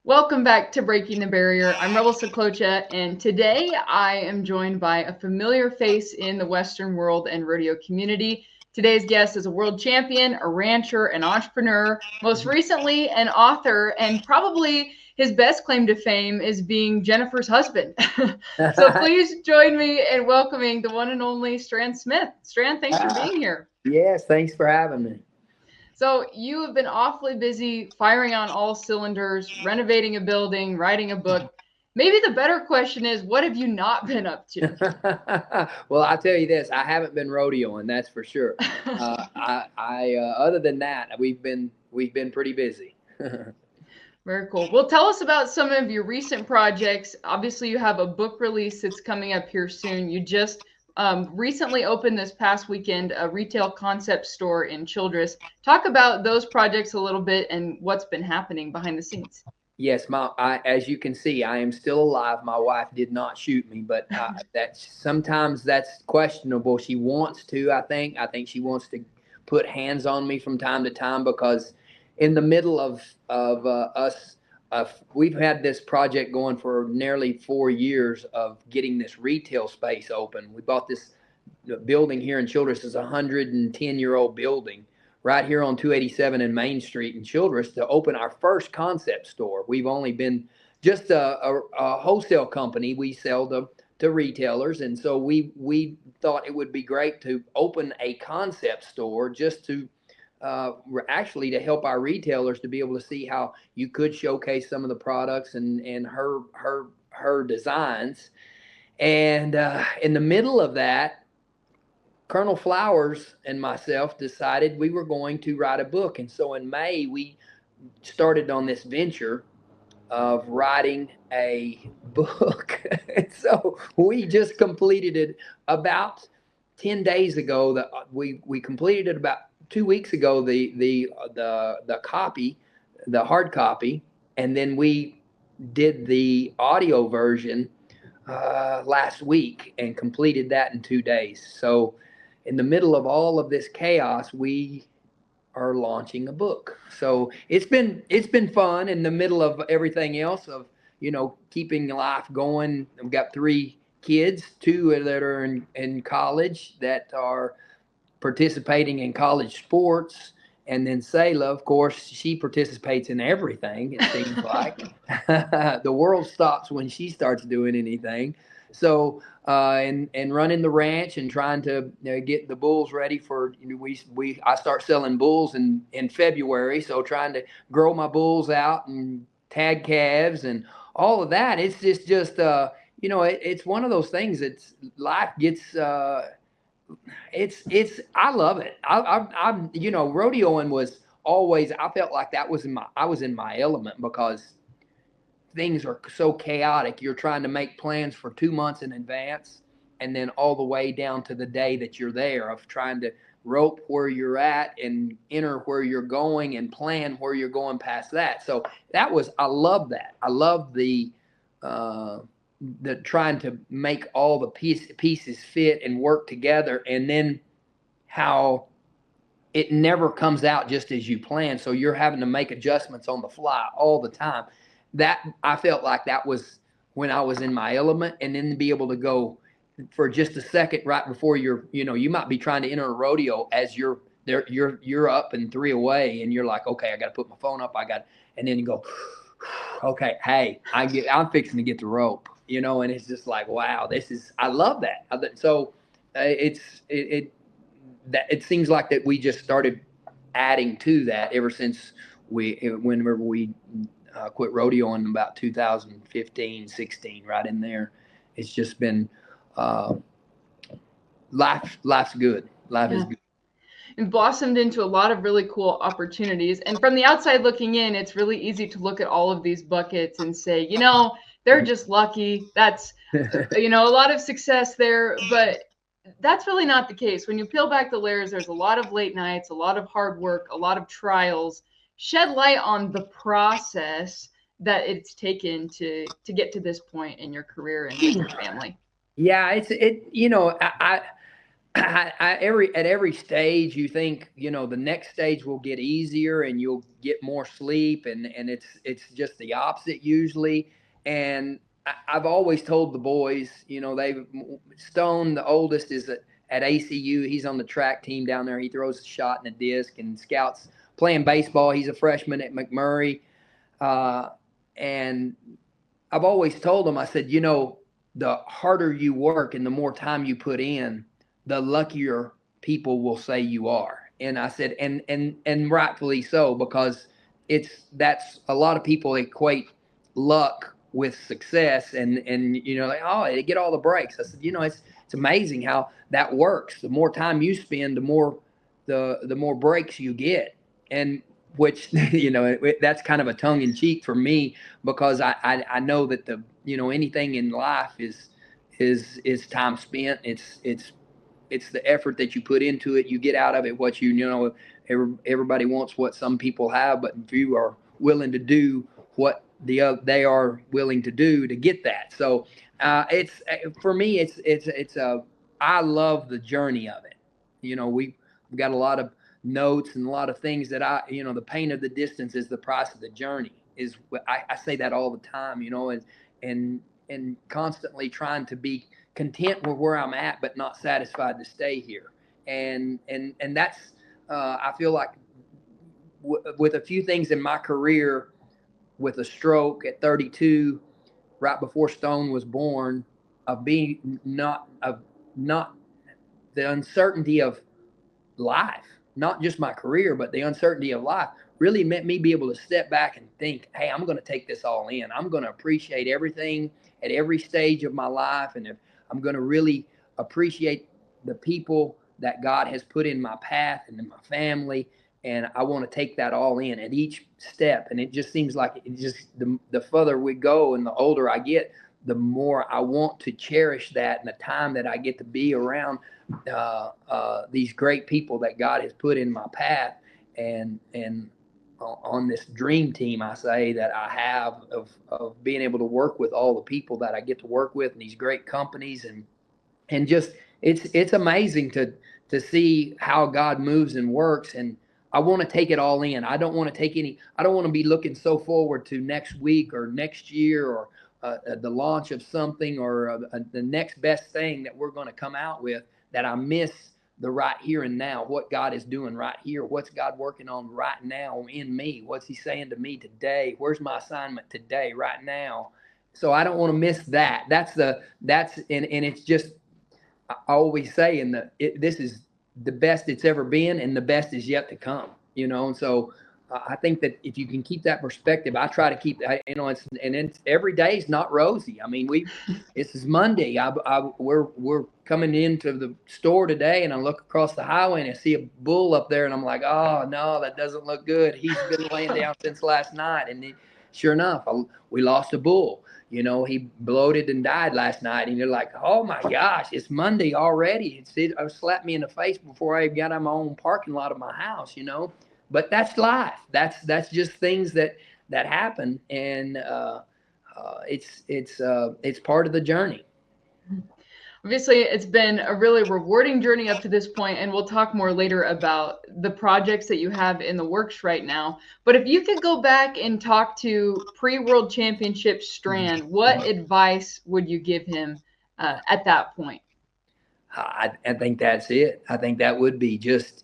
Welcome back to Breaking the Barrier. I'm Rebel Saklocha, and today I am joined by a familiar face in the Western world and rodeo community. Today's guest is a world champion, a rancher, an entrepreneur, most recently an author, and probably his best claim to fame is being Jennifer's husband. So please join me in welcoming the one and only Stran Smith. Stran, thanks for being here. Yes, thanks for having me. So you have been awfully busy firing on all cylinders, renovating a building, writing a book. Maybe the better question is, what have you not been up to? Well, I'll tell you this: I haven't been rodeoing, that's for sure. Other than that, we've been pretty busy. Very cool. Well, tell us about some of your recent projects. Obviously, you have a book release that's coming up here soon. You just recently opened this past weekend a retail concept store in Childress. Talk about those projects a little bit and what's been happening behind the scenes. Yes, as you can see, I am still alive. My wife did not shoot me, but sometimes that's questionable. She wants to, I think. I think she wants to put hands on me from time to time because in the middle of us, we've had this project going for nearly 4 years of getting this retail space open. We bought this building here in Childress. Is a 110-year-old building right here on 287 and Main Street in Childress to open our first concept store. We've only been just a wholesale company. We sell to retailers, and so we thought it would be great to open a concept store just to actually to help our retailers to be able to see how you could showcase some of the products and her designs. And in the middle of that, Colonel Flowers and myself decided we were going to write a book. And so in May, we started on this venture of writing a book. And so we just completed it about 10 days ago. We completed it about 2 weeks ago, the copy, the hard copy. And then we did the audio version last week and completed that in 2 days. So in the middle of all of this chaos, we are launching a book. So it's been fun in the middle of everything else of keeping life going. I've got 3 kids, 2 that are in college that are participating in college sports. And then Sayla, of course, she participates in everything, it seems like. The world stops when she starts doing anything. So, and running the ranch and trying to get the bulls ready for, I start selling bulls in February. So trying to grow my bulls out and tag calves and all of that. It's it's one of those things that's life gets, I love it. I'm rodeoing was always, I felt like I was in my element because things are so chaotic. You're trying to make plans for 2 months in advance and then all the way down to the day that you're there of trying to rope where you're at and enter where you're going and plan where you're going past that. So I love that. I love the trying to make all the pieces fit and work together, and then how it never comes out just as you plan. So you're having to make adjustments on the fly all the time. That I felt like that was when I was in my element, and then to be able to go for just a second right before you might be trying to enter a rodeo as you're there, you're up and 3 away, and you're like, okay, I got to put my phone up. And then you go, okay, hey, I'm fixing to get the rope, and it's just like, wow, I love that. So it seems like that we just started adding to that ever since whenever we quit rodeoing in about 2015, 16, right in there. It's just been life's good. Life is good. And blossomed into a lot of really cool opportunities. And from the outside looking in, it's really easy to look at all of these buckets and say, they're just lucky. That's, a lot of success there. But that's really not the case. When you peel back the layers, there's a lot of late nights, a lot of hard work, a lot of trials. Shed light on the process that it's taken to get to this point in your career and with your family. Yeah, At every stage, you think, the next stage will get easier and you'll get more sleep, and it's just the opposite usually. And I've always told the boys, Stone, the oldest, is at ACU. He's on the track team down there. He throws a shot and a disc and scouts playing baseball. He's a freshman at McMurray. And I've always told him, I said, the harder you work and the more time you put in, the luckier people will say you are. And I said, and rightfully so, because that's a lot of people equate luck with success, and like, oh, they get all the breaks. I said, it's amazing how that works. The more time you spend, the more breaks you get. And which that's kind of a tongue in cheek for me, because I know that anything in life is time spent. It's the effort that you put into it. You get out of it what everybody wants what some people have, but if you are willing to do what they are willing to do to get that. So it's for me, I love the journey of it. We've got a lot of notes and a lot of things that the pain of the distance is the price of the journey. I say that all the time, and constantly trying to be content with where I'm at, but not satisfied to stay here. And that's I feel like with a few things in my career, with a stroke at 32, right before Stone was born, of being not the uncertainty of life, not just my career, but the uncertainty of life really meant me be able to step back and think, hey, I'm going to take this all in. I'm going to appreciate everything at every stage of my life. And if I'm going to really appreciate the people that God has put in my path and in my family. And I want to take that all in at each step. And it just seems like the further we go and the older I get, the more I want to cherish that and the time that I get to be around these great people that God has put in my path, and on this dream team, I say, that I have of being able to work with all the people that I get to work with, and these great companies, and just it's amazing to see how God moves and works. And I want to take it all in. I don't want to be looking so forward to next week or next year, or the launch of something, or the next best thing that we're going to come out with, that I miss the right here and now, what God is doing right here. What's God working on right now in me? What's he saying to me today? Where's my assignment today, right now? So I don't want to miss that. And it's just, I always say, this is the best it's ever been, and the best is yet to come, And so I think that if you can keep that perspective, I try to keep that, it's every day is not rosy. I mean, this is Monday. We're coming into the store today, and I look across the highway and I see a bull up there, and I'm like, oh no, that doesn't look good. He's been laying down since last night. And sure enough, we lost a bull. He bloated and died last night, and you're like, oh my gosh, it's Monday already. It slapped me in the face before I even got on my own parking lot of my house, But that's life. That's just things that happen, and it's part of the journey. Obviously, it's been a really rewarding journey up to this point, and we'll talk more later about the projects that you have in the works right now. But if you could go back and talk to pre-World Championship Stran, what advice would you give him at that point? I think that's it. I think that would be just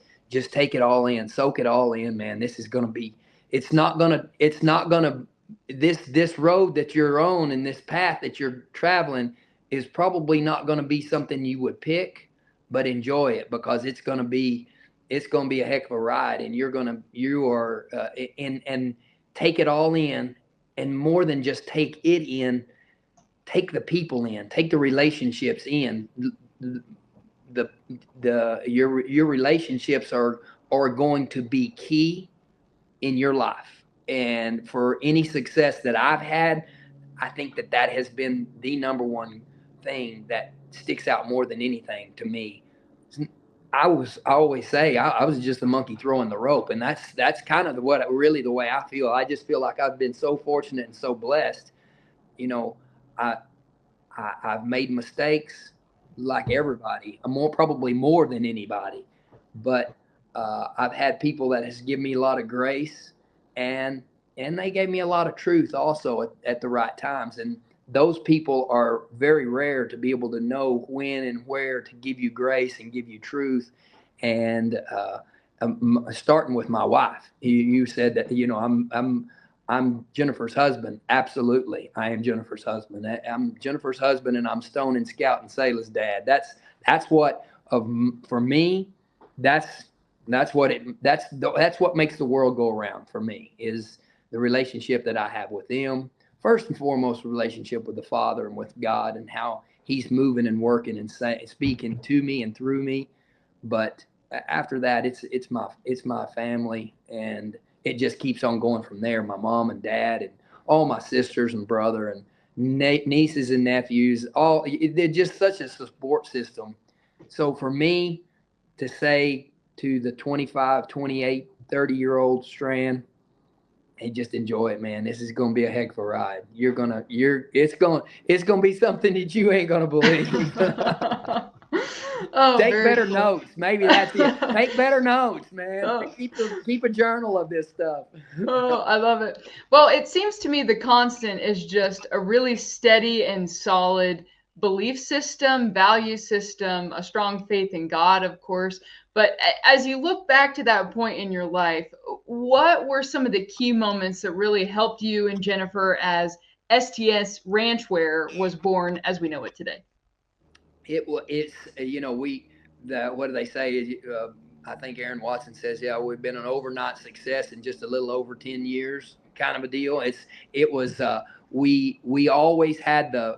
take it all in, soak it all in, man. This is going to be, it's not going to, this road that you're on and this path that you're traveling is probably not going to be something you would pick, but enjoy it, because it's going to be a heck of a ride, and and take it all in, and more than just take it in, take the people in, take the relationships in. Your relationships are going to be key in your life, and for any success that I've had, I think that has been the number one thing that sticks out more than anything to me. I always say I was just a monkey throwing the rope, and that's kind of the way I feel. I just feel like I've been so fortunate and so blessed. I've made mistakes, like everybody. I'm probably more than anybody, but I've had people that has given me a lot of grace, and they gave me a lot of truth also at the right times. And those people are very rare to be able to know when and where to give you grace and give you truth. And starting with my wife, you said that, I'm Jennifer's husband. Absolutely, I am Jennifer's husband. I'm Jennifer's husband, and I'm Stone and Scout and Sayla's dad. That's what for me. That's what makes the world go around for me, is the relationship that I have with them. First and foremost, relationship with the Father and with God, and how He's moving and working and speaking to me and through me. But after that, it's my family, and it just keeps on going from there. My mom and dad, and all my sisters and brother, and nieces and nephews. They're just such a support system. So for me to say to the 25, 28, 30-year-old Stran, hey, just enjoy it, man. This is going to be a heck of a ride. It's going to be something that you ain't going to believe. Oh, Take very better cool. notes. Maybe that's it. Take better notes, man. Oh. Keep a journal of this stuff. Oh, I love it. Well, it seems to me the constant is just a really steady and solid belief system, value system, a strong faith in God, of course. But as you look back to that point in your life, what were some of the key moments that really helped you and Jennifer as STS Ranchwear was born as we know it today? It's we what do they say? I think Aaron Watson says, yeah, we've been an overnight success in just a little over 10 years, kind of a deal. We always had the,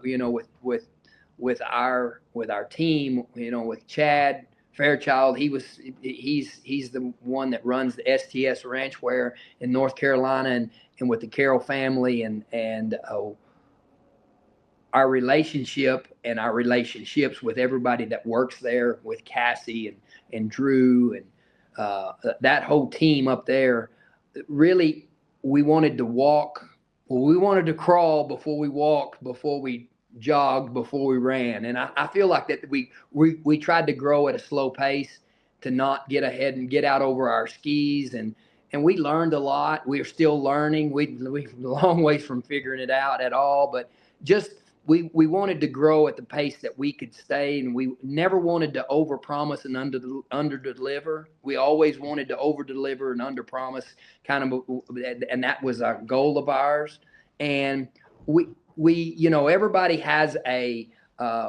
with our team, with Chad Fairchild. He's the one that runs the STS Ranchwear in North Carolina, and with the Carroll family, and our relationship and our relationships with everybody that works there, with Cassie and Drew, and that whole team up there. Really, we wanted to walk. Well, we wanted to crawl before we walked, before we jogged, before we ran. And I feel like that we tried to grow at a slow pace, to not get ahead and get out over our skis. And we learned a lot. We are still learning. We're a long ways from figuring it out at all, but just we wanted to grow at the pace that we could stay, and we never wanted to overpromise and under deliver. We always wanted to over deliver and under promise, kind of, and that was our goal of ours. And everybody has a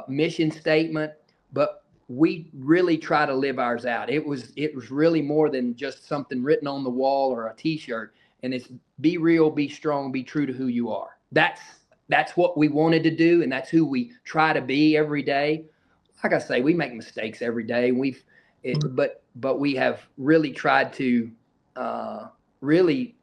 mission statement, but we really try to live ours out. It was really more than just something written on the wall or a T-shirt. And it's be real, be strong, be true to who you are. That's what we wanted to do, and that's who we try to be every day. Like I say, we make mistakes every day. But we have really tried to really,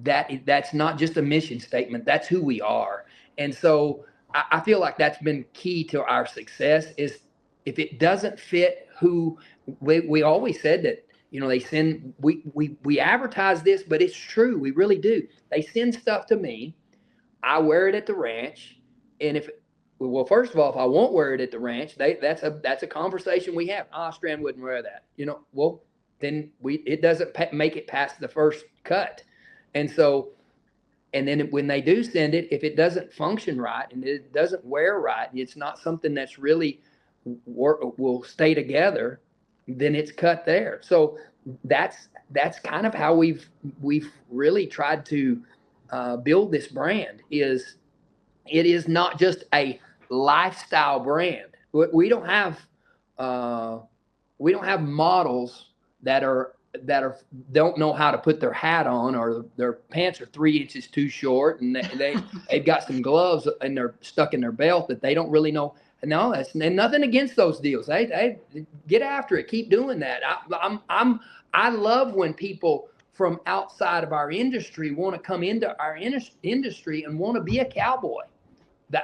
that's not just a mission statement. That's who we are. And so I feel like that's been key to our success. Is if it doesn't fit who we always said that. They send we advertise this, but it's true. We really do. They send stuff to me. I wear it at the ranch, and first of all, if I won't wear it at the ranch, that's a conversation we have. Strand wouldn't wear that, Well, then it doesn't make it past the first cut, and so, and then when they do send it, if it doesn't function right and it doesn't wear right, it's not something that's really will stay together, then it's cut there. So that's kind of how we've really tried to build this brand. It is not just a lifestyle brand. We don't have models that don't know how to put their hat on, or their pants are 3 inches too short, and they've got some gloves and they're stuck in their belt that they don't really know. No, that's nothing against those deals. Hey, get after it. Keep doing that. I love when people from outside of our industry want to come into our industry and want to be a cowboy.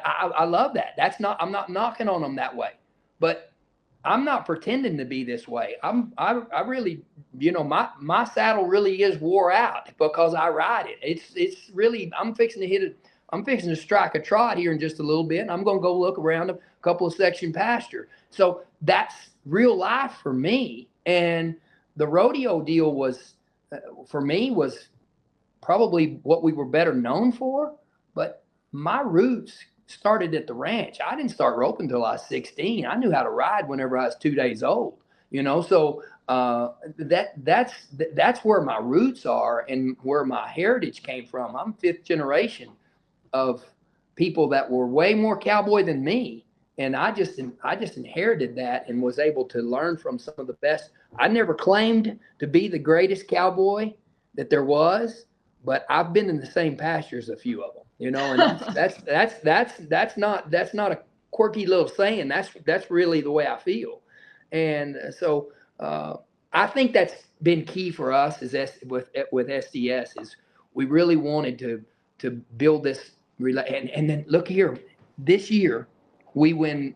I love that. I'm not knocking on them that way, but I'm not pretending to be this way. I really, my saddle really is wore out because I ride it. It's really, I'm fixing to hit I'm fixing to strike a trot here in just a little bit, and I'm going to go look around a couple of section pasture. So that's real life for me. And the rodeo deal was, for me, was probably what we were better known for. But my roots started at the ranch. I didn't start roping until I was 16. I knew how to ride whenever I was 2 days old. So that's where my roots are and where my heritage came from. I'm fifth generation of people that were way more cowboy than me. And I just inherited that and was able to learn from some of the best. I never claimed to be the greatest cowboy that there was, but I've been in the same pastures a few of them, and that's not a quirky little saying. That's really the way I feel. And so I think that's been key for us with STS is we really wanted to build this and then look here, this year we win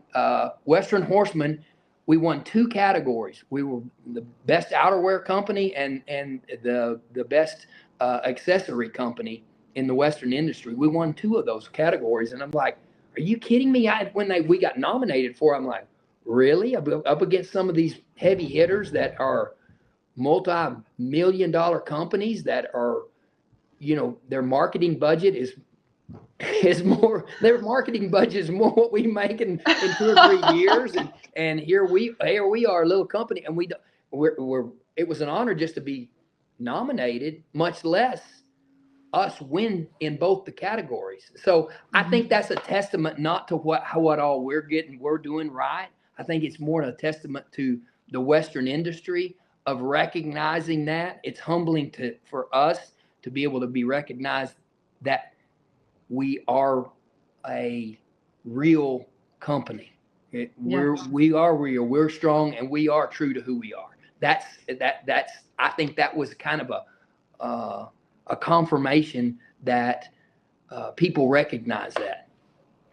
Western Horseman. We won 2 categories. We were the best outerwear company and the best accessory company in the Western industry. We won 2 of those categories, and I'm like, are you kidding me? We got nominated for, I'm like, really? Up against some of these heavy hitters that are multi-million-dollar companies that are, their marketing budget is more, their marketing budget is more what we make in 2 or 3 years, and here we are, a little company, and it was an honor just to be nominated, much less us win in both the categories. So I think that's a testament not to what all we're doing right. I think it's more a testament to the Western industry of recognizing that. It's humbling for us to be able to be recognized that we are a real company. We are real. We're strong, and we are true to who we are. That's. I think that was kind of a confirmation that people recognize that.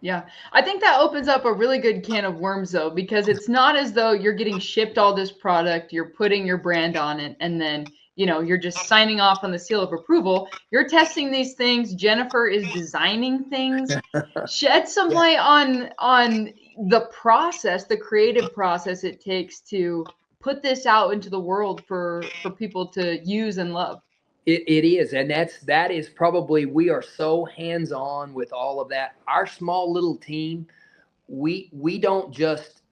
Yeah, I think that opens up a really good can of worms, though, because it's not as though you're getting shipped all this product, you're putting your brand on it, and then you're just signing off on the seal of approval. You're testing these things. Jennifer is designing things. Shed some light on the process, the creative process it takes to put this out into the world for people to use and love. It is, and that is probably, we are so hands-on with all of that. Our small little team, we don't just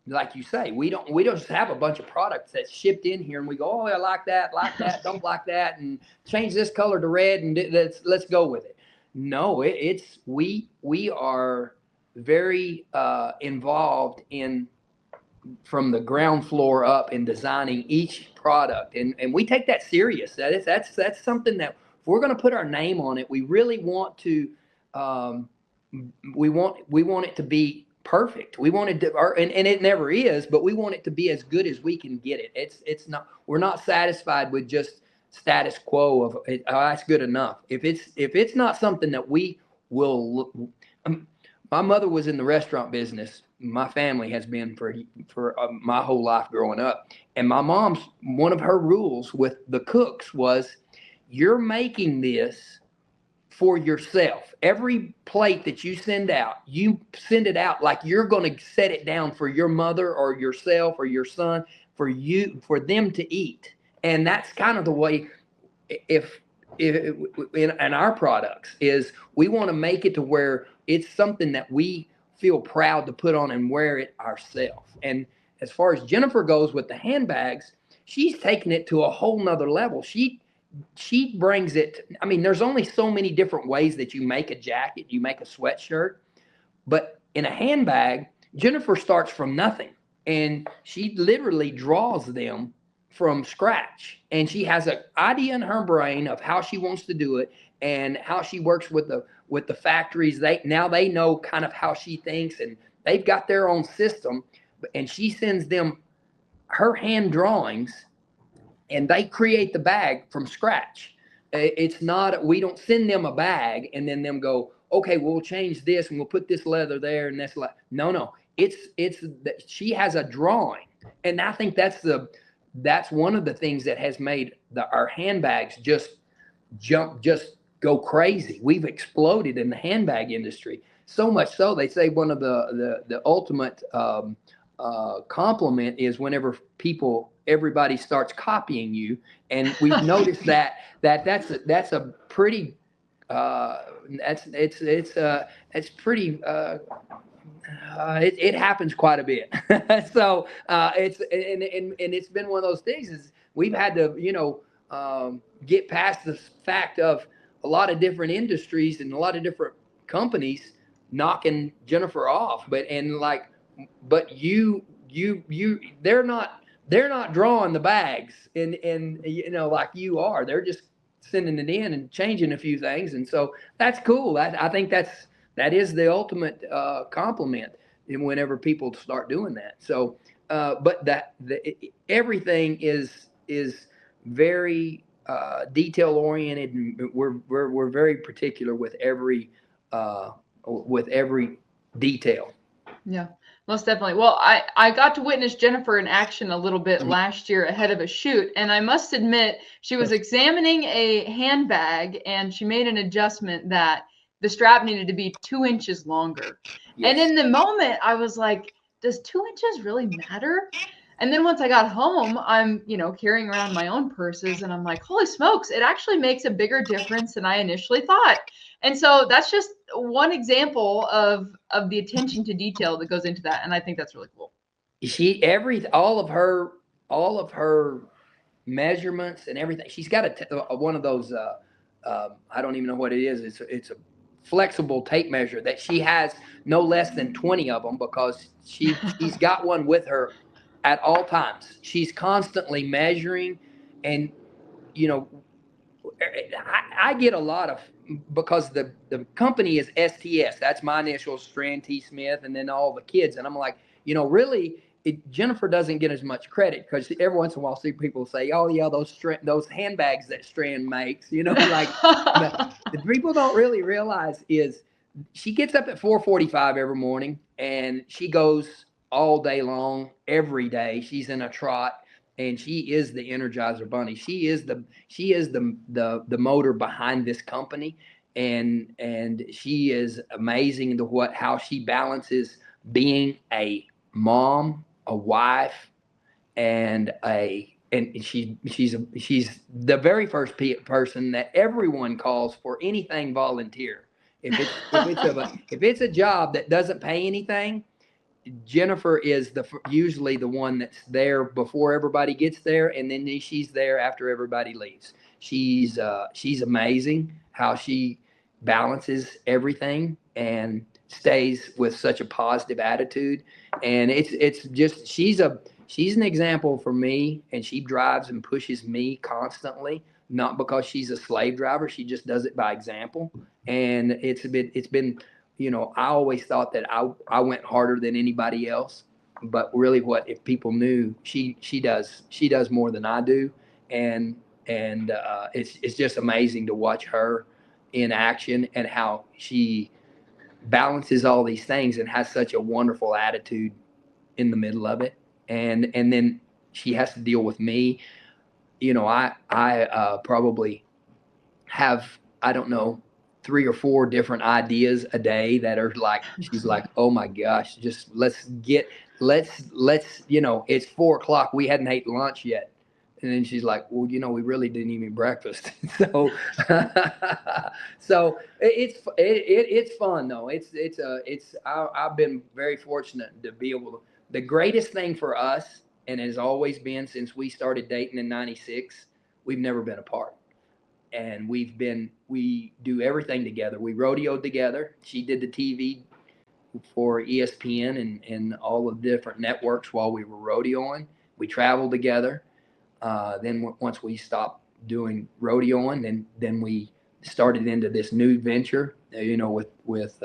like you say, we don't just have a bunch of products that's shipped in here and we go, oh, I like that, don't like that, and change this color to red, and let's go with it. No, we are very involved in, from the ground floor up, in designing each product, and we take that serious. That's something that, if we're going to put our name on it, we really want to we want it to be perfect. We want it to, and it never is, but we want it to be as good as we can get it. It's not, we're not satisfied with just status quo of it, oh, that's good enough. If it's not something that we will my mother was in the restaurant business. My family has been for my whole life growing up. And my mom's, one of her rules with the cooks was, you're making this for yourself. Every plate that you send out, you send it out like you're going to set it down for your mother or yourself or your son, for them to eat. And that's kind of the way, if in our products, is we want to make it to where it's something that we feel proud to put on and wear it ourselves. And as far as Jennifer goes with the handbags, she's taken it to a whole nother level. She brings it. I mean, there's only so many different ways that you make a jacket, you make a sweatshirt, but in a handbag, Jennifer starts from nothing, and she literally draws them from scratch. And she has an idea in her brain of how she wants to do it and how she works with the factories. They know kind of how she thinks, and they've got their own system, and she sends them her hand drawings, and they create the bag from scratch. It's not, we don't send them a bag and then them go, okay, we'll change this and we'll put this leather there and that's like, no, she has a drawing. And I think that's one of the things that has made our handbags just go crazy. We've exploded in the handbag industry, so much so they say one of the ultimate compliment is whenever everybody starts copying you. And we've noticed that's a pretty it's pretty it happens quite a bit. So and it's been one of those things is we've had to get past the fact of a lot of different industries and a lot of different companies knocking Jennifer off, but they're not drawing the bags and like you are. They're just sending it in and changing a few things, and so that's cool. I think that is the ultimate compliment whenever people start doing that. So, but everything is very detail oriented, and we're very particular with every detail. Yeah, most definitely. Well, I got to witness Jennifer in action a little bit last year ahead of a shoot, and I must admit she was examining a handbag and she made an adjustment that the strap needed to be 2 inches longer. Yes. And in the moment, I was like, does 2 inches really matter? And then once I got home, I'm, carrying around my own purses and I'm like, holy smokes, it actually makes a bigger difference than I initially thought. And so that's just one example of the attention to detail that goes into that. And I think that's really cool. All of her measurements and everything. She's got one of those, I don't even know what it is. It's a flexible tape measure that she has no less than 20 of them because she's got one with her at all times. She's constantly measuring, and I get a lot of, because the company is STS. That's my initials, Stran T. Smith, and then all the kids. And I'm like, really, Jennifer doesn't get as much credit because every once in a while I see people say, oh yeah, those handbags that Stran makes, like the people don't really realize is she gets up at 4:45 every morning and she goes all day long, every day. She's in a trot. And she is the Energizer Bunny. She is the motor behind this company, and she is amazing to how she balances being a mom, a wife, and she's the very first person that everyone calls for anything volunteer. If it's a job that doesn't pay anything, Jennifer is usually the one that's there before everybody gets there, and then she's there after everybody leaves. She's amazing how she balances everything and stays with such a positive attitude. And it's just she's an example for me, and she drives and pushes me constantly. Not because she's a slave driver, she just does it by example. And it's been I always thought that I went harder than anybody else, but really, if people knew, she does more than I do, and it's just amazing to watch her in action and how she balances all these things and has such a wonderful attitude in the middle of it, and then she has to deal with me. I probably have, I don't know, 3 or 4 different ideas a day that are like, she's like, oh my gosh, just let's it's 4 o'clock. We hadn't ate lunch yet. And then she's like, well, we really didn't eat breakfast. So, so it's fun though. I've been very fortunate to be able to, the greatest thing for us, and has always been since we started dating in '96, we've never been apart. And we do everything together. We rodeoed together. She did the TV for ESPN and all of the different networks while we were rodeoing. We traveled together. Then once we stopped doing rodeoing, then we started into this new venture, with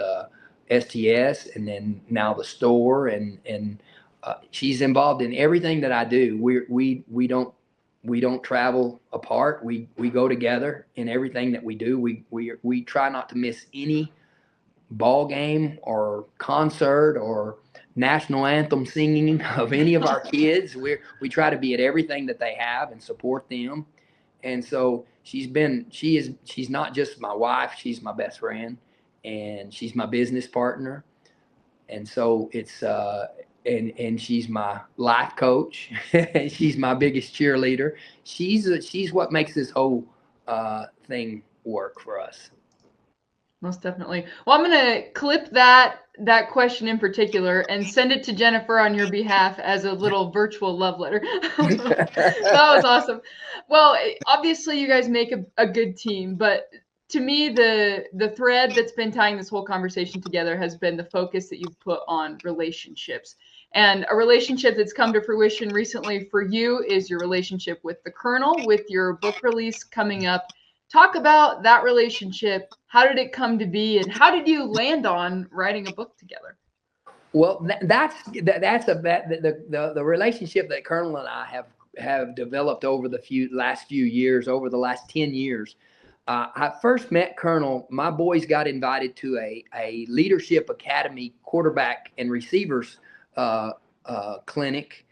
STS, and then now the store, and she's involved in everything that I do. We don't travel apart. We go together in everything that we do. We try not to miss any ball game or concert or national anthem singing of any of our kids. We try to be at everything that they have and support them. And so she's not just my wife, she's my best friend, and she's my business partner. And so and she's my life coach. She's my biggest cheerleader. She's what makes this whole thing work for us. Most definitely. Well, I'm going to clip that question in particular and send it to Jennifer on your behalf as a little virtual love letter. That was awesome. Well, obviously you guys make a good team, but to me, the thread that's been tying this whole conversation together has been the focus that you've put on relationships. And a relationship that's come to fruition recently for you is your relationship with the Colonel, with your book release coming up. Talk about that relationship. How did it come to be, and how did you land on writing a book together? Well, the relationship that Colonel and I have developed over the last few years, over the last 10 years. I first met Colonel. My boys got invited to a leadership academy quarterback and receivers clinic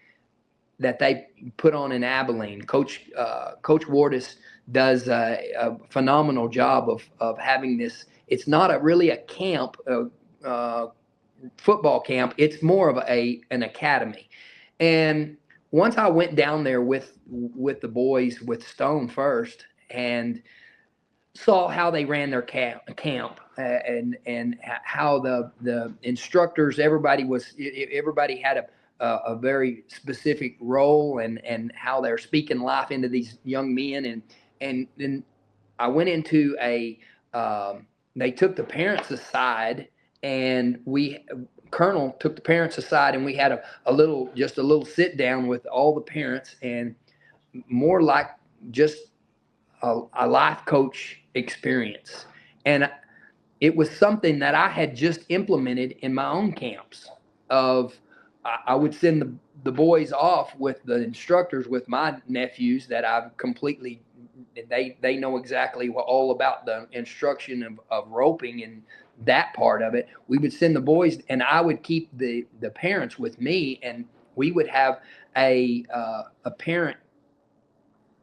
that they put on in Abilene. Coach Wardis does a phenomenal job of having this. It's not really a camp, football camp. It's more of an academy. And once I went down there with the boys, with Stone first, and saw how they ran their camp and how the instructors, everybody had a very specific role, and how they're speaking life into these young men. And then I went into they took the parents aside, and Colonel took the parents aside, and we had a little sit down with all the parents, and more like just a life coach experience. And it was something that I had just implemented in my own camps. I would send the boys off with the instructors, with my nephews that I've completely, they know exactly all about the instruction of roping and that part of it. We would send the boys, and I would keep the parents with me, and we would have a parent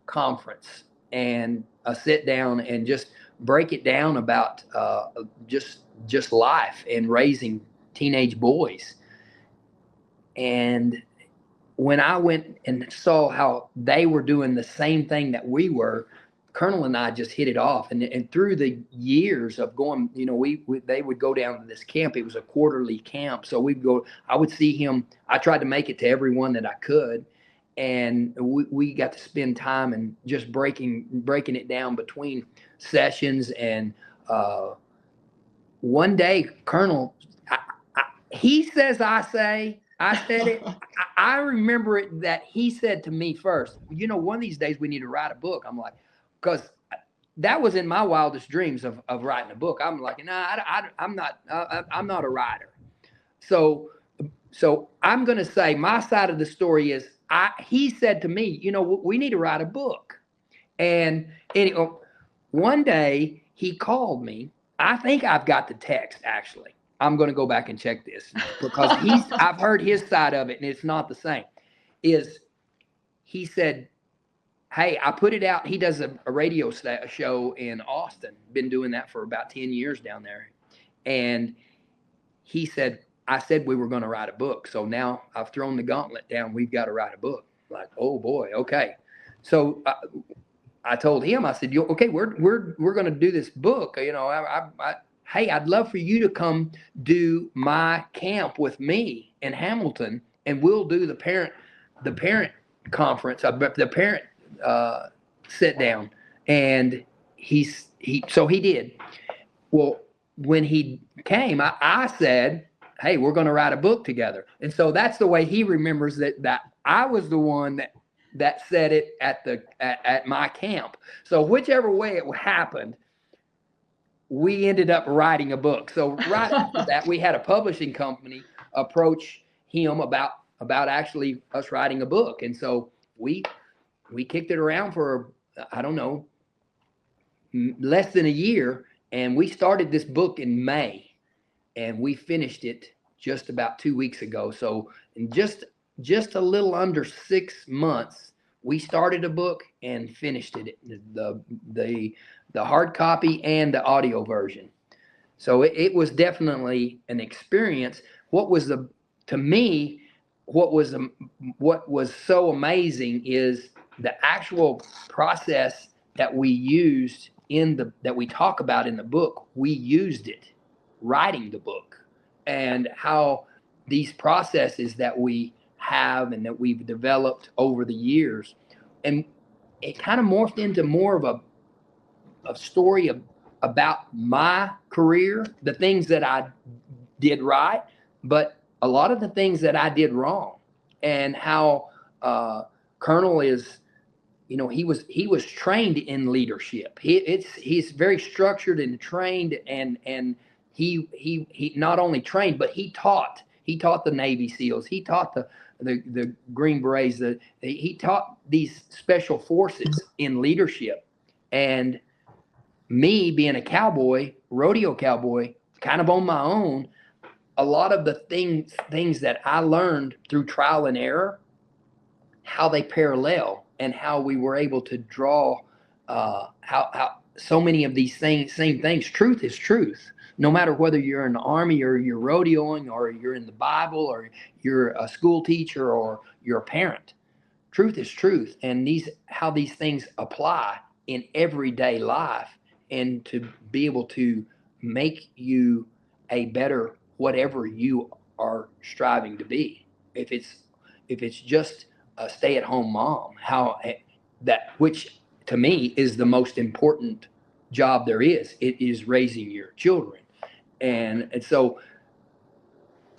conference and a sit down and just break it down about just life and raising teenage boys. And when I went and saw how they were doing the same thing that we were, Colonel and I just hit it off. And through the years of going, they would go down to this camp. It was a quarterly camp. So I would see him. I tried to make it to everyone that I could. And we got to spend time and just breaking it down between sessions. And one day, Colonel, he says, I said it. I remember it that he said to me first, one of these days we need to write a book. I'm like, because that was in my wildest dreams of writing a book. I'm like, I'm not a writer. So I'm going to say my side of the story is, he said to me, we need to write a book. And anyway, one day he called me. I think I've got the text, actually. I'm going to go back and check this, because I've heard his side of it, and it's not the same. He said, hey, I put it out. He does a radio show in Austin, been doing that for about 10 years down there. And he said, I said we were going to write a book. So now I've thrown the gauntlet down. We've got to write a book. Like, oh boy. Okay. So I told him, I said, okay, we're going to do this book. Hey, I'd love for you to come do my camp with me in Hamilton, and we'll do the parent conference, the parent sit down. And so he did. Well, when he came, I said, hey, we're going to write a book together. And so that's the way he remembers that I was the one that said it at my camp. So whichever way it happened, we ended up writing a book. So right after that, we had a publishing company approach him about actually us writing a book. And so we kicked it around for, I don't know, less than a year. And we started this book in May, and we finished it just about 2 weeks ago. So in just a little under 6 months, we started a book and finished it, the hard copy and the audio version. So it was definitely an experience. What was to me, what was so amazing is the actual process that we used that we talk about in the book. We used it writing the book, and how these processes that we have and that we've developed over the years, and it kind of morphed into more of a story about my career, the things that I did right, but a lot of the things that I did wrong, and how Colonel is, he was trained in leadership. He's very structured and trained, and he not only trained, but he taught. He taught the Navy SEALs. He taught the Green Berets. He taught these special forces in leadership. And me being a cowboy, rodeo cowboy, kind of on my own, a lot of the things that I learned through trial and error, how they parallel, and how we were able to draw how so many of these same things. Truth is truth, no matter whether you're in the Army or you're rodeoing or you're in the Bible or you're a school teacher or you're a parent. Truth is truth, and how these things apply in everyday life, and to be able to make you a better whatever you are striving to be. If it's just a stay-at-home mom, which to me is the most important job there is. It is raising your children, and so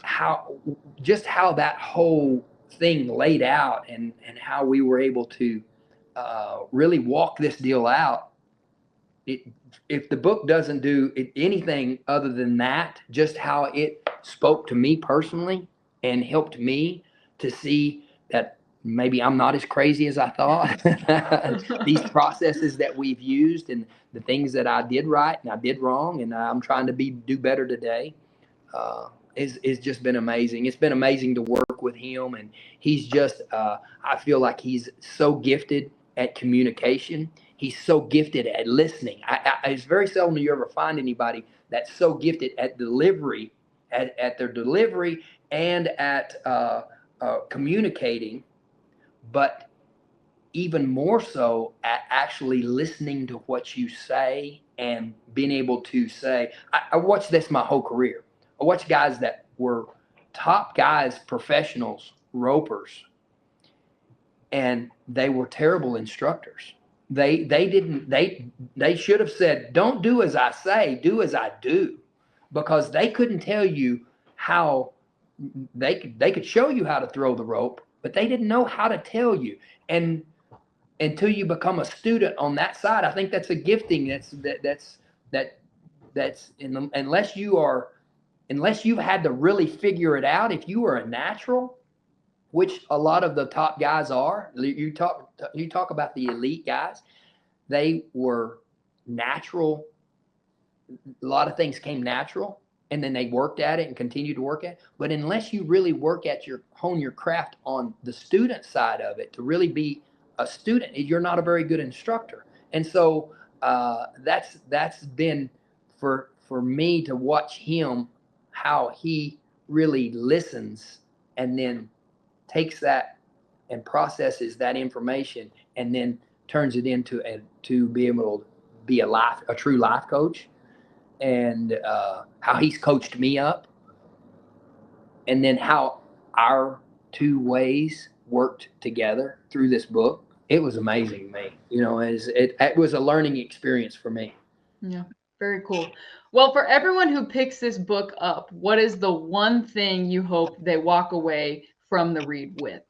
how that whole thing laid out, and how we were able to really walk this deal out. If the book doesn't do anything other than that, just how it spoke to me personally and helped me to see that maybe I'm not as crazy as I thought. These processes that we've used, and the things that I did right and I did wrong, and I'm trying to do better today. It's just been amazing. It's been amazing to work with him, and he's just I feel like he's so gifted at communication. He's so gifted at listening. It's very seldom you ever find anybody that's so gifted at delivery, at their delivery, and at communicating, but even more so at actually listening to what you say and being able to say. I watched this my whole career. I watched guys that were top guys, professionals, ropers, and they were terrible instructors. They should have said, "Don't do as I say, do as I do," because they couldn't tell you how. They could show you how to throw the rope, but they didn't know how to tell you. And until you become a student on that side, I think that's a gifting. Unless you've had to really figure it out. If you are a natural, which a lot of the top guys are, you talk about the elite guys, they were natural. A lot of things came natural, and then they worked at it and continued to work at it. But unless you really hone your craft on the student side of it, to really be a student, you're not a very good instructor. And so that's been for me to watch him, how he really listens, and then takes that and processes that information, and then turns it into to be able to be a true life coach, and how he's coached me up, and then how our two ways worked together through this book. It was amazing to me. It was a learning experience for me. Yeah, very cool. Well, for everyone who picks this book up, what is the one thing you hope they walk away from the read with?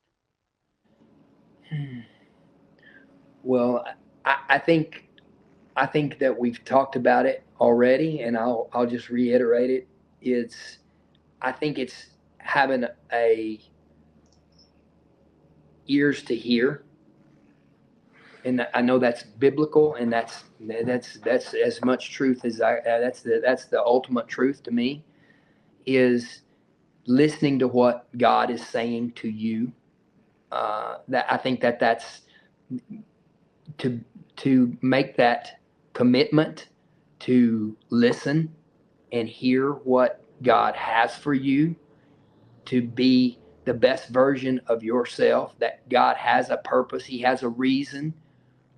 Well, I think that we've talked about it already, and I'll just reiterate it. I think it's having a ears to hear, and I know that's biblical, and that's as much truth as that's the ultimate truth to me, is listening to what God is saying to you. That I think that's to to make that commitment to listen and hear what God has for you, to be the best version of yourself, that God has a purpose, He has a reason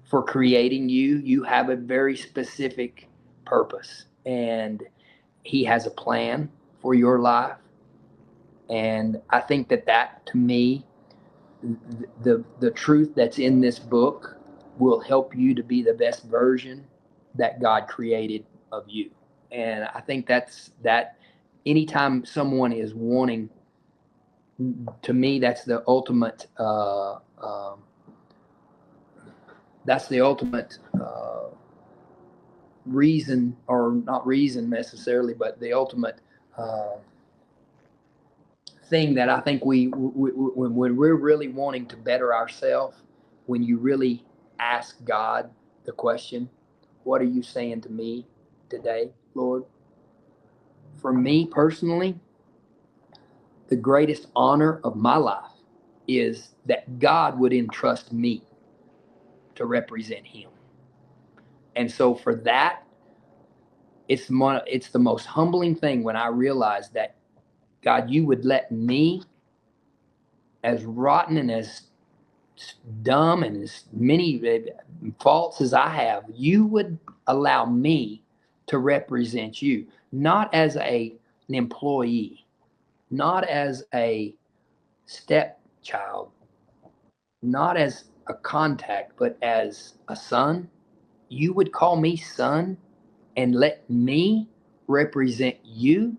for creating you. You have a very specific purpose, and He has a plan for your life. And I think that to me, the truth that's in this book will help you to be the best version that God created of you. And I think that anytime someone is wanting, to me, that's the ultimate reason, or not reason necessarily, but the ultimate uh, thing that I think when we're really wanting to better ourselves, when you really ask God the question, what are you saying to me today, Lord? For me personally, the greatest honor of my life is that God would entrust me to represent Him. And so for that, it's the most humbling thing when I realize that, God, you would let me, as rotten and as dumb and as many faults as I have, you would allow me to represent you, not as an employee, not as a stepchild, not as a contact, but as a son. You would call me son and let me represent you.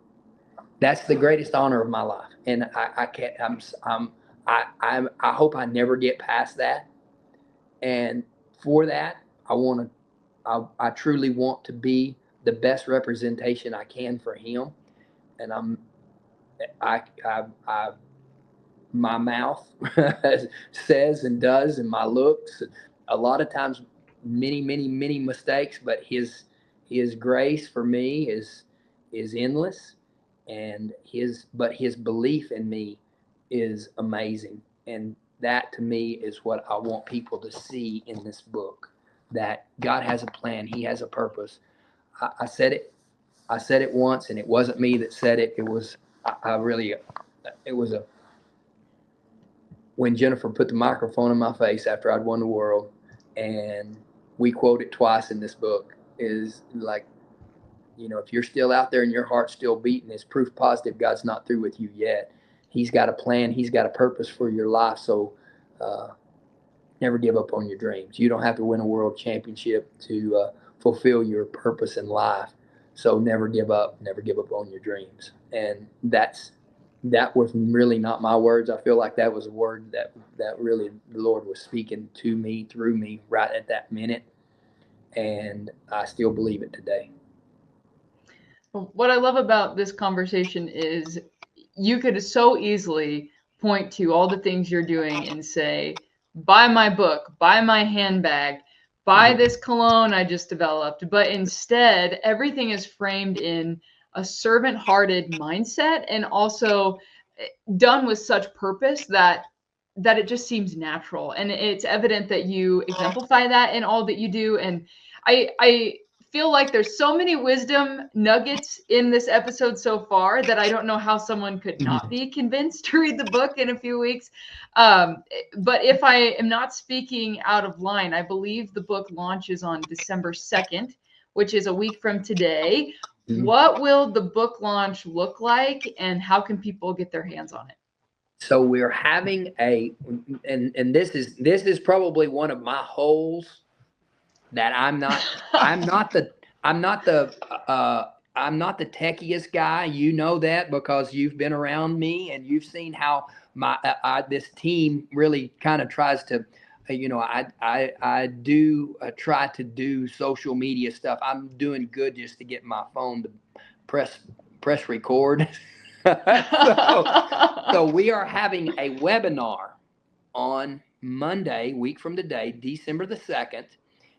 That's the greatest honor of my life, and I can't. I hope I never get past that. And for that, I want to. I truly want to be the best representation I can for Him. And I my mouth says and does, and my looks, a lot of times, many mistakes, but his grace for me is endless, and his belief in me is amazing. And that to me is what I want people to see in this book, that God has a plan, He has a purpose. I said it once, and it wasn't me that said it. It was I really it was a when Jennifer put the microphone in my face after I'd won the world, and we quote it twice in this book, is like, if you're still out there and your heart's still beating, it's proof positive God's not through with you yet. He's got a plan. He's got a purpose for your life. So uh, never give up on your dreams. You don't have to win a world championship to fulfill your purpose in life. So never give up. Never give up on your dreams. And that was really not my words. I feel like that was a word that really the Lord was speaking to me, through me, right at that minute. And I still believe it today. What I love about this conversation is you could so easily point to all the things you're doing and say, buy my book, buy my handbag, buy this cologne I just developed. But instead, everything is framed in a servant-hearted mindset, and also done with such purpose that it just seems natural. And it's evident that you exemplify that in all that you do. And I feel like there's so many wisdom nuggets in this episode so far that I don't know how someone could not be convinced to read the book in a few weeks. But if I am not speaking out of line, I believe the book launches on December 2nd, which is a week from today. What will the book launch look like, and how can people get their hands on it? So we're having and this is probably one of my holes, that I'm not the I'm not the techiest guy. You know that because you've been around me and you've seen how this team really kind of tries to, I do try to do social media stuff. I'm doing good just to get my phone to press record. So we are having a webinar on Monday, week from today, December the 2nd.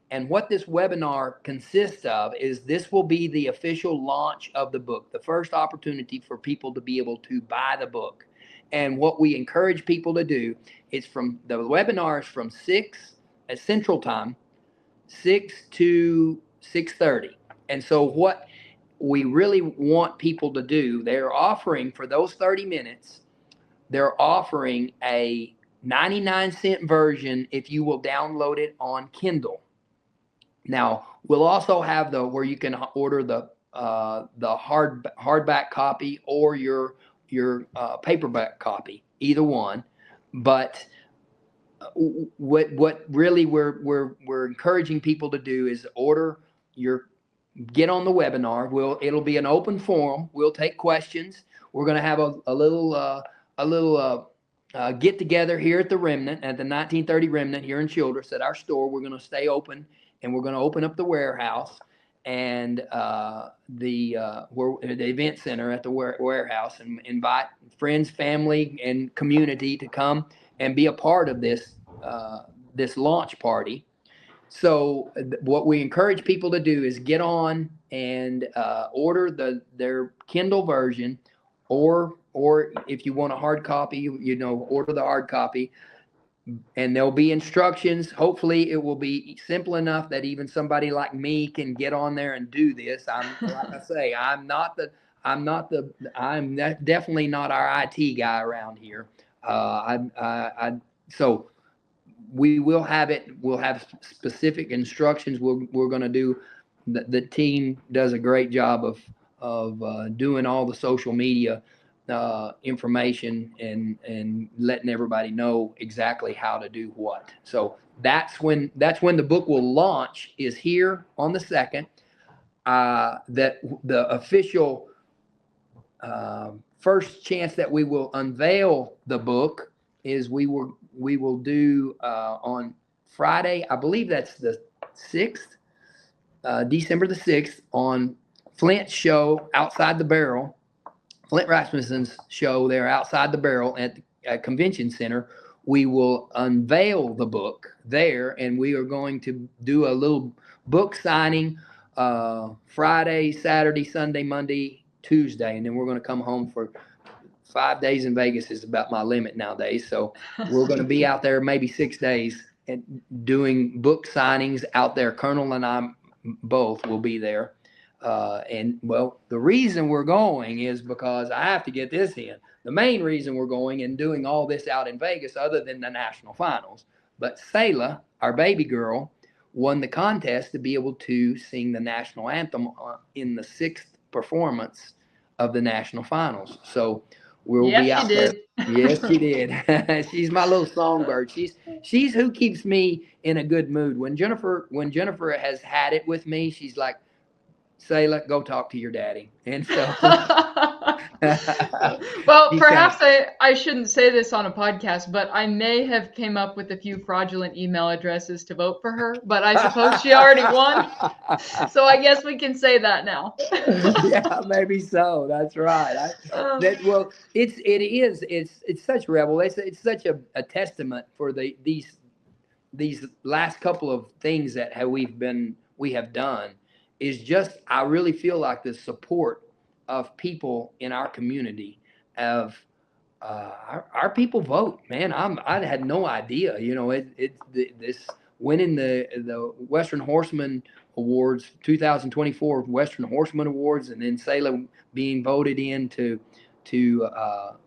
And what this webinar consists of is, this will be the official launch of the book, the first opportunity for people to be able to buy the book. And what we encourage people to do is, from the webinar is from 6 at Central Time, 6 to 6:30. And so what we really want people to do, they're offering for those 30 minutes, they're offering a 99-cent version if you will download it on Kindle. Now, we'll also have the where you can order the hardback copy or your paperback copy, either one. But what really we're encouraging people to do is order your get on the webinar. It'll be an open forum. We'll take questions. We're going to have a little get together here at the Remnant, at the 1930 Remnant here in Childress at our store. We're going to stay open, and we're going to open up the warehouse and the event center at the warehouse, and invite friends, family, and community to come and be a part of this launch party. So what we encourage people to do is get on and order their Kindle version, or if you want a hard copy, order the hard copy, and there'll be instructions. Hopefully it will be simple enough that even somebody like me can get on there and do this. Like I say, I'm definitely not our IT guy around here. So we will have it. We'll have specific instructions. We're going to do. The team does a great job of doing all the social media information and letting everybody know exactly how to do what. So that's when the book will launch, is here on the 2nd. That the official first chance that we will unveil the book is we will do on Friday, I believe that's the 6th, December the 6th, on Flint's show outside the barrel, Flint Rasmussen's show there outside the barrel at the convention center. We will unveil the book there, and we are going to do a little book signing Friday, Saturday, Sunday, Monday, Tuesday, and then we're going to come home for 5 days in Vegas is about my limit nowadays. So we're going to be out there maybe 6 days and doing book signings out there. Colonel and I both will be there. And well, the reason we're going is because I have to get this in. The main reason we're going and doing all this out in Vegas, other than the national finals, but Selah, our baby girl, won the contest to be able to sing the national anthem in the 6th performance of the national finals. So we'll be out there. Yes, she did. She's my little songbird. She's who keeps me in a good mood. When Jennifer has had it with me, she's like, Selah, go talk to your daddy. And so well, perhaps I shouldn't say this on a podcast, but I may have came up with a few fraudulent email addresses to vote for her, but I suppose she already won. So I guess we can say that now. Yeah, maybe so. That's right. It's such rebel. It's such a testament for these last couple of things that we have done. Is just, I really feel like the support of people in our community of our people vote, man. I had no idea, this winning the Western Horseman Awards, 2024 Western Horseman Awards, and then Selah being voted in to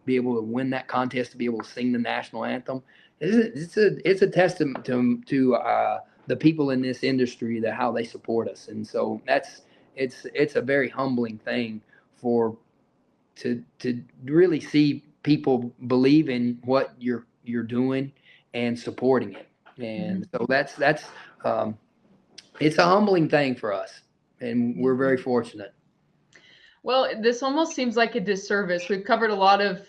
be able to win that contest, to be able to sing the national anthem. It's a testament to the people in this industry, that how they support us. And so it's a very humbling thing to really see people believe in what you're doing and supporting it. And so that's it's a humbling thing for us, and we're very fortunate. Well, this almost seems like a disservice. We've covered a lot of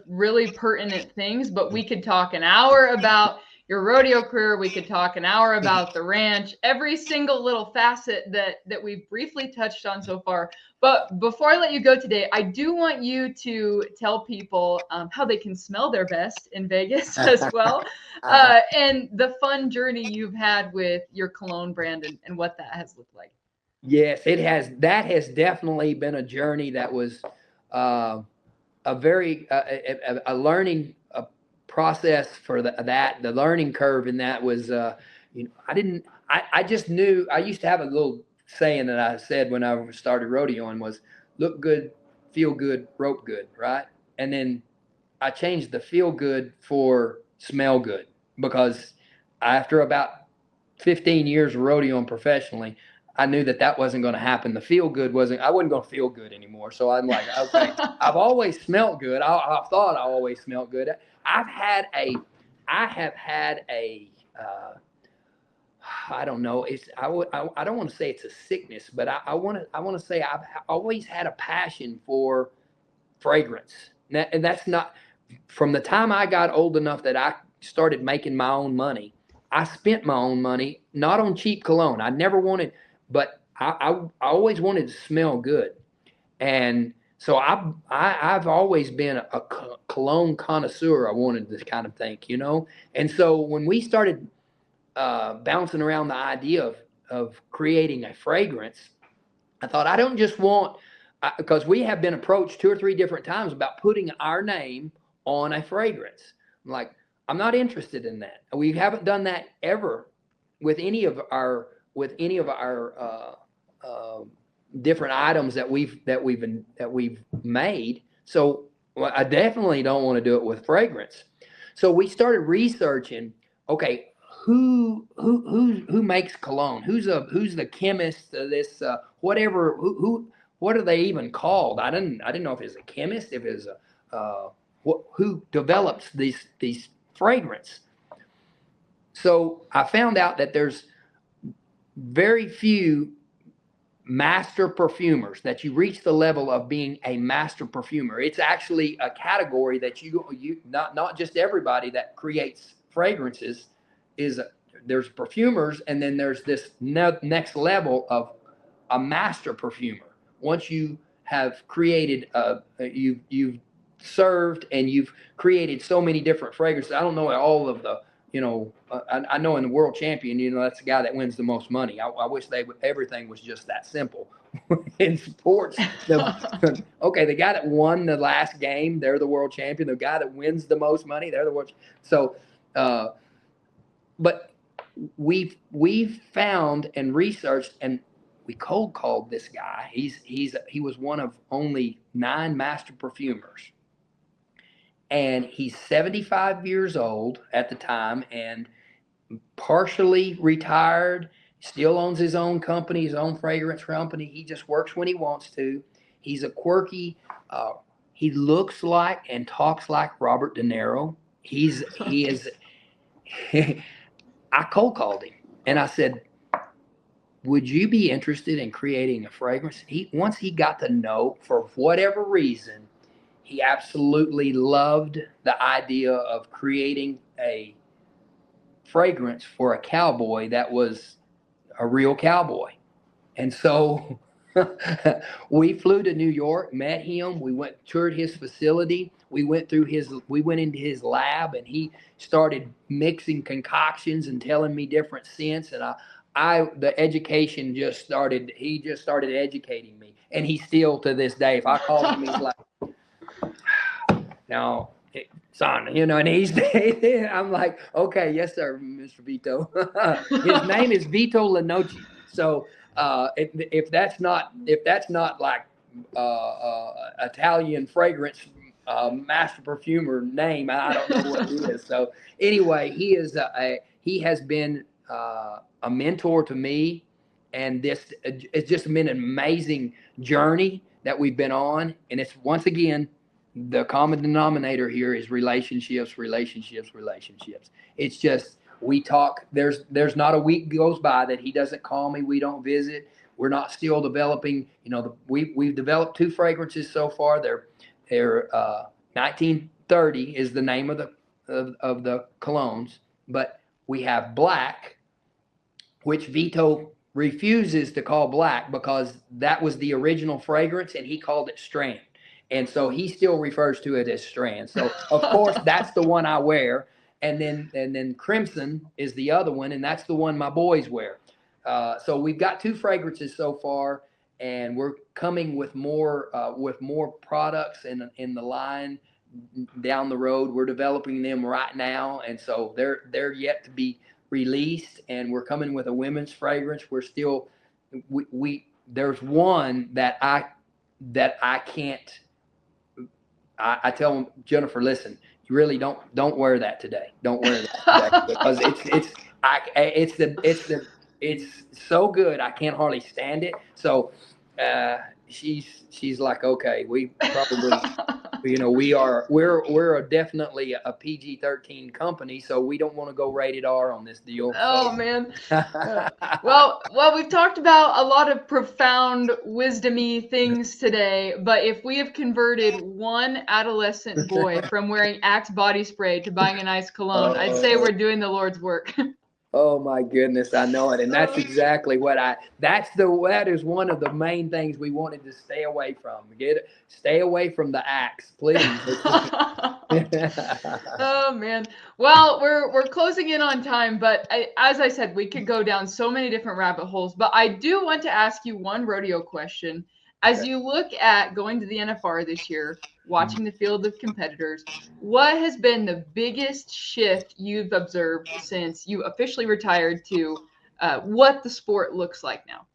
really pertinent things, but we could talk an hour about your rodeo career. We could talk an hour about the ranch, every single little facet that we've briefly touched on so far. But before I let you go today, I do want you to tell people how they can smell their best in Vegas as well, and the fun journey you've had with your cologne brand and what that has looked like. Yes, it has. That has definitely been a journey that was a very a learning process for the learning curve, and that was I just knew. I used to have a little saying that I said when I started rodeoing was, look good, feel good, rope good, right? And then I changed the feel good for smell good, because after about 15 years of rodeoing professionally, I knew that wasn't going to happen. The feel good I wasn't going to feel good anymore. So I'm like, okay, I've always smelled good. I thought I always smelled good. I have had a, I don't know. I don't want to say it's a sickness, but I want to say I've always had a passion for fragrance. And that's not from the time I got old enough that I started making my own money. I spent my own money, not on cheap cologne. I never wanted, but I always wanted to smell good. And so I've always been a cologne connoisseur. I wanted to kind of think, And so when we started bouncing around the idea of creating a fragrance, I thought, I don't just want, because we have been approached 2 or 3 different times about putting our name on a fragrance. I'm like, I'm not interested in that. We haven't done that ever with any of our different items that we've made. So I definitely don't want to do it with fragrance. So we started researching. Okay, who makes cologne? Who's the chemist of this? Whatever. What are they even called? I didn't know if it's a chemist, if it's who develops these fragrance. So I found out that there's very few master perfumers, that you reach the level of being a master perfumer. It's actually a category that you not just everybody that creates fragrances is. There's perfumers, and then there's this next level of a master perfumer. Once you have created, you've served and you've created so many different fragrances. I don't know all of the, I know in the world champion, that's the guy that wins the most money. I wish everything was just that simple. In sports, okay, the guy that won the last game, they're the world champion. The guy that wins the most money, they're the world. So, but we've found and researched, and we cold called this guy. He was one of only 9 master perfumers, and he's 75 years old at the time and partially retired. Still owns his own company, his own fragrance company. He just works when he wants to. He's a quirky. He looks like and talks like Robert De Niro. He is. I cold called him and I said, would you be interested in creating a fragrance? Once he got to know, for whatever reason, he absolutely loved the idea of creating a fragrance for a cowboy that was a real cowboy. And so we flew to New York, met him. We toured his facility. We went into his lab, and he started mixing concoctions and telling me different scents. And the education just started. He just started educating me, and he still to this day, if I call him, he's like, "No, son," and I'm like, "Okay, yes, sir, Mr. Vito." His name is Vito Lanochi. So if that's not like Italian fragrance master perfumer name, I don't know what it is. So anyway, he has been a mentor to me, and it's just been an amazing journey that we've been on. And it's, once again, the common denominator here is relationships. It's just, we talk. There's not a week goes by that he doesn't call me. We don't visit. We're not still developing. We've developed 2 fragrances so far. They're 1930 is the name of the colognes, but we have black, which Vito refuses to call black because that was the original fragrance, and he called it Stran. And so he still refers to it as Stran. So of course that's the one I wear. And then crimson is the other one, and that's the one my boys wear. So we've got 2 fragrances so far, and we're coming with more products in the line down the road. We're developing them right now, and so they're yet to be released, and we're coming with a women's fragrance. We're still we there's one that I can't. I tell them, Jennifer, listen, you really don't wear that today. Don't wear that today because it's so good. I can't hardly stand it. So she's like, okay, we probably, we're definitely a PG-13 company, so we don't want to go rated R on this deal. Oh So man. Well, we've talked about a lot of profound, wisdomy things today, but if we have converted one adolescent boy from wearing Axe body spray to buying a nice cologne, I'd say we're doing the Lord's work. Oh my goodness, I know it, and that's exactly what that is one of the main things we wanted to stay away from. Stay away from the Axe, please. Oh man. Well, we're closing in on time, but as I said, we could go down so many different rabbit holes. But I do want to ask you one rodeo question. As Okay. you look at going to the NFR this year, watching the field of competitors, what has been the biggest shift you've observed since you officially retired to what the sport looks like now?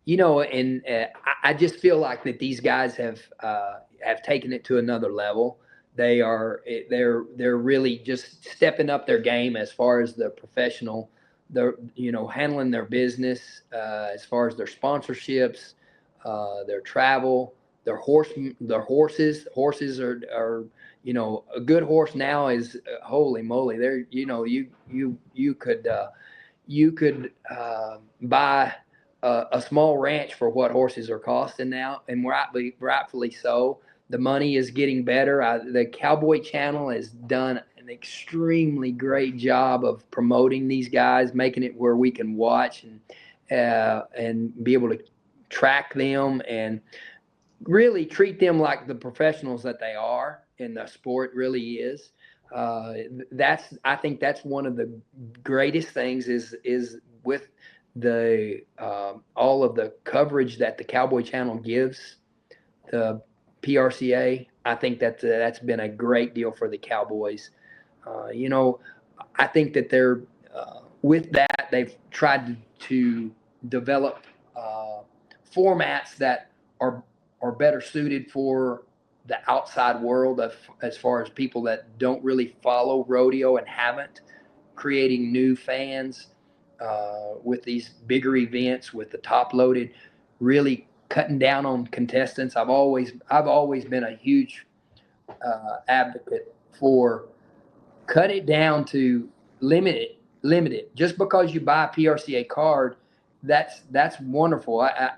And I just feel like that these guys have taken it to another level. They're really just stepping up their game as far as the professional. They're handling their business as far as their sponsorships, their travel, their horses. Horses are a good horse now is holy moly. They're you could buy a small ranch for what horses are costing now, and rightfully so. The money is getting better. The Cowboy Channel has done an extremely great job of promoting these guys, making it where we can watch and be able to track them and really treat them like the professionals that they are, and the sport really is. I think that's one of the greatest things is with the all of the coverage that the Cowboy Channel gives the PRCA. I think that's been a great deal for the Cowboys. I think that they're with that they've tried to develop formats that are better suited for the outside world as far as people that don't really follow rodeo and haven't, creating new fans with these bigger events with the top loaded, really cutting down on contestants. I've always been a huge advocate for cut it down to limit it. Just because you buy a PRCA card, that's wonderful. I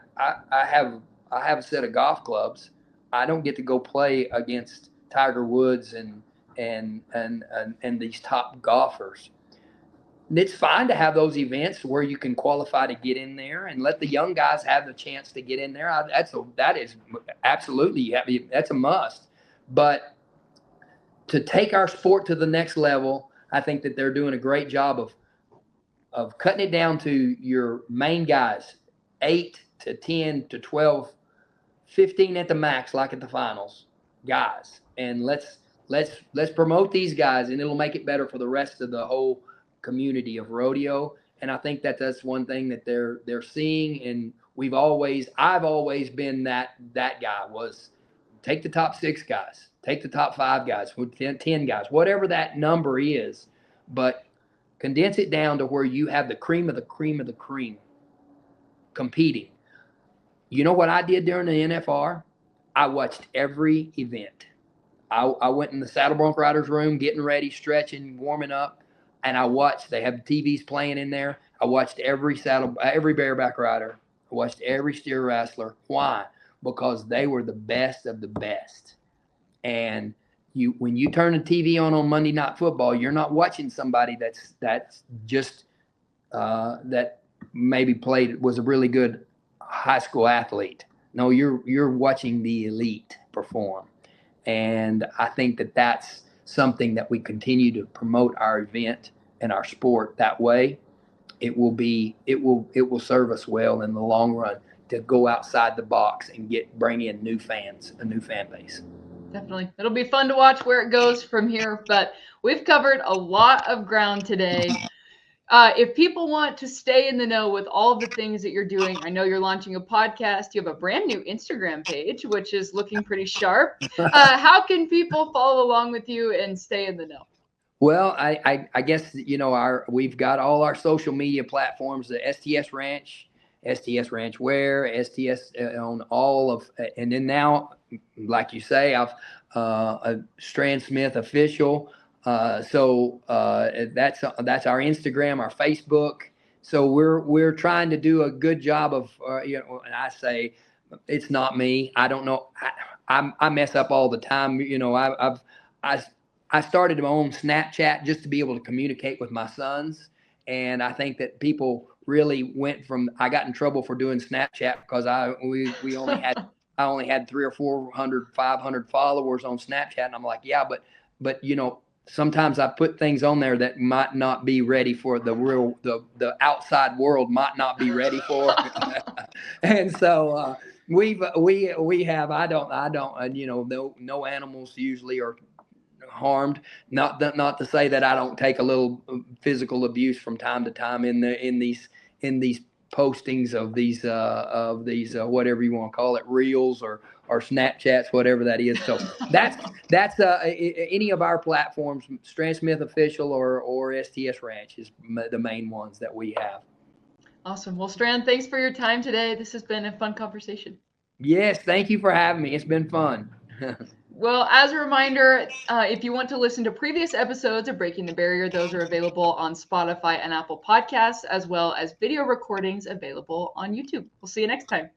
have a set of golf clubs. I don't get to go play against Tiger Woods and these top golfers. It's fine to have those events where you can qualify to get in there and let the young guys have the chance to get in there. That is absolutely, that's a must. But to take our sport to the next level, I think that they're doing a great job of cutting it down to your main guys, 8 to 10 to 12, 15 at the max, like at the finals, guys. And let's promote these guys, and it'll make it better for the rest of the whole community of rodeo. And I think that's one thing that they're seeing. And I've always been that guy, was take the top 6 guys, take the top 5 guys, 10 guys, whatever that number is, but condense it down to where you have the cream of the cream of the cream competing. You know what I did during the NFR? I watched every event. I went in the saddle bronc riders room, getting ready, stretching, warming up, and I watched. They have TVs playing in there. I watched every bareback rider. I watched every steer wrestler. Why? Because they were the best of the best. And when you turn the TV on Monday Night Football, you're not watching somebody that's just that maybe was a really good high school athlete. No, you're watching the elite perform. And I think that's something that we continue to promote our event and our sport that way. It will serve us well in the long run to go outside the box and bring in new fans, a new fan base. Definitely. It'll be fun to watch where it goes from here, but we've covered a lot of ground today. If people want to stay in the know with all of the things that you're doing, I know you're launching a podcast. You have a brand new Instagram page, which is looking pretty sharp. How can people follow along with you and stay in the know? Well, I guess, we've got all our social media platforms, the STS Ranch, STS Ranchwear, STS on all of, and then now, like you say, I've a Stran Smith official. That's our Instagram, our Facebook. So we're trying to do a good job of, and I say it's not me. I don't know. I mess up all the time. I I started my own Snapchat just to be able to communicate with my sons. And I think that people really went from, I got in trouble for doing Snapchat because we only had, I only had 300 or 400, 500 followers on Snapchat. And I'm like, yeah, but sometimes I put things on there that might not be ready for the outside world might not be ready for. And so, we have, I don't, no animals usually are harmed. Not to say that I don't take a little physical abuse from time to time in these postings of these whatever you want to call it, reels or Snapchats, whatever that is. So that's any of our platforms, Stran Smith Official or STS Ranch is the main ones that we have. Awesome. Well, Stran, thanks for your time today. This has been a fun conversation. Yes, thank you for having me. It's been fun. Well, as a reminder, if you want to listen to previous episodes of Breaking the Barrier, those are available on Spotify and Apple Podcasts, as well as video recordings available on YouTube. We'll see you next time.